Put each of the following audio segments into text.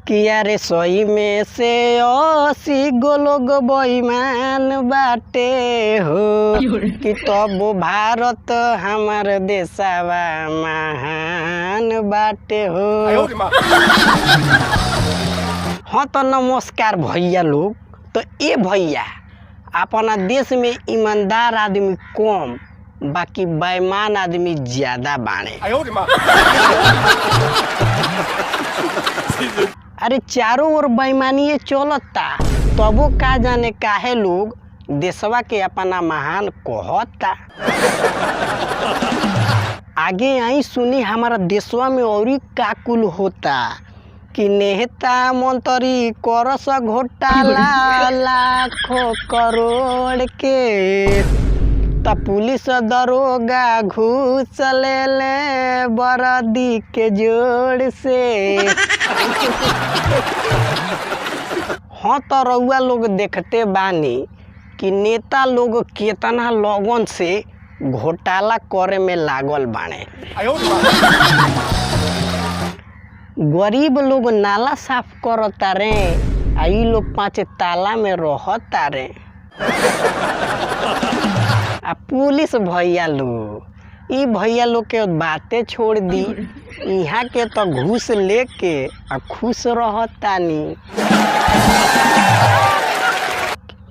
किया रे सोई में से 80 गो लोग बेईमान बाटे हो कि तब भारत हमार देशवा महान बाटे हो। हाँ तो नमस्कार भैया लोग। तो ए भैया अपना देश में ईमानदार आदमी कम बाकी बेईमान आदमी ज्यादा बाणे। अरे चारों ओर बेईमानी चलता तबो का जाने काहे लोग देशवा के अपना महान कहता। आगे आई सुनी हमारा देशवा में और का कुल होता कि नेता मंत्री करस घोटाला लाखों करोड़ के त पुलिस दरोगा घूस ले बरदी के जोड़ से। हाँ तो रउआ लोग देखते बानी कि नेता लोग केतना लोगन से घोटाला करे में लागल बाणे। गरीब लोग नाला साफ करता रे आई लोग 5 ताला में रहता रे। आ पुलिस भैया लोग ई भैया लोग के बातें छोड़ दी यहाँ के तो घूस लेके आ खुश रहतानी।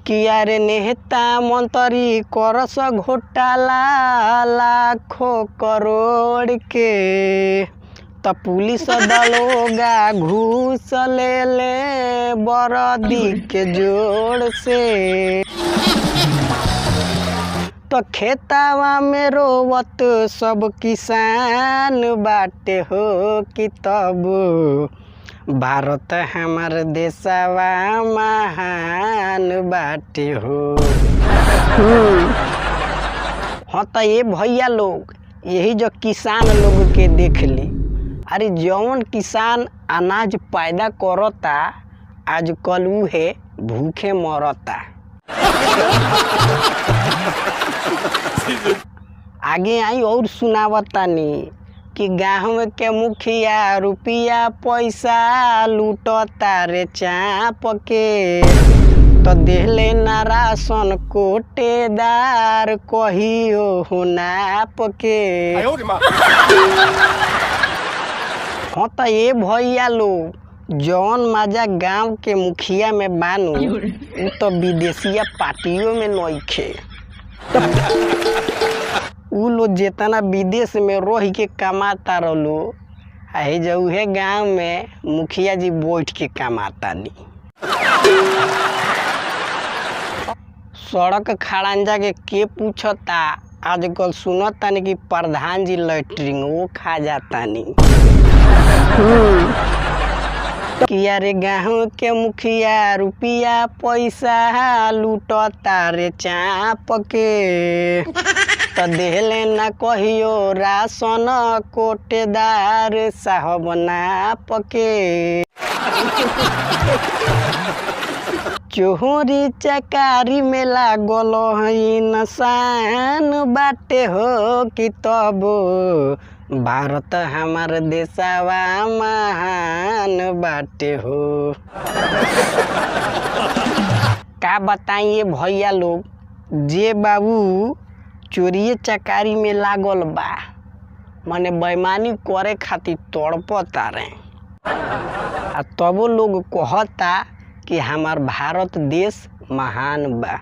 किया रे नेता मंत्री करस घोटाला लाखों करोड़ के तो पुलिस दरोगा घूस ले बरदी के जोड़ से। तो खेतावा में रोवत सब किसान बाटे हो कि तब भारत हमार देशवा महान बाटे हो। हाँ तो ये भैया लोग यही जो किसान लोग के देख ली। अरे जौन किसान अनाज पैदा करता आजकल उहे भूखे मरता। आगे आई और सुनावतानी कि गाँव के मुखिया रुपया पैसा लूटता रे चाप के तो देहले ना राशन कोटेदार कहियो हो नाप के। हाँ तो ये भैया लोग जौन मजा गांव के मुखिया में बानू उ तो विदेशिया पार्टियों में नइखे। उ लोग जितना विदेश में रह के कमाता रहो है जो उहे गांव में मुखिया जी बैठ के कमाता नी। सड़क खड़ंजा के पूछता आजकल सुनता नहीं कि प्रधान जी लैट्रिन वो खा जाता नहीं। किया रे गाँव के मुखिया रुपया पैसा लूटता रे चाप के तो देहले ना कहियो राशन कोटेदार साहब नाप के। चोरी चकारी में लागल इंसान बाटे हो कि तब भारत हमार देशवा महान बाटे हो। का बताइए भैया लोग जे बाबू चोरिए चकारी में लागल बा माने बेईमानी करे खातिर तड़पता रे आ तबो लोग कहता कि हमार भारत देश महान बा।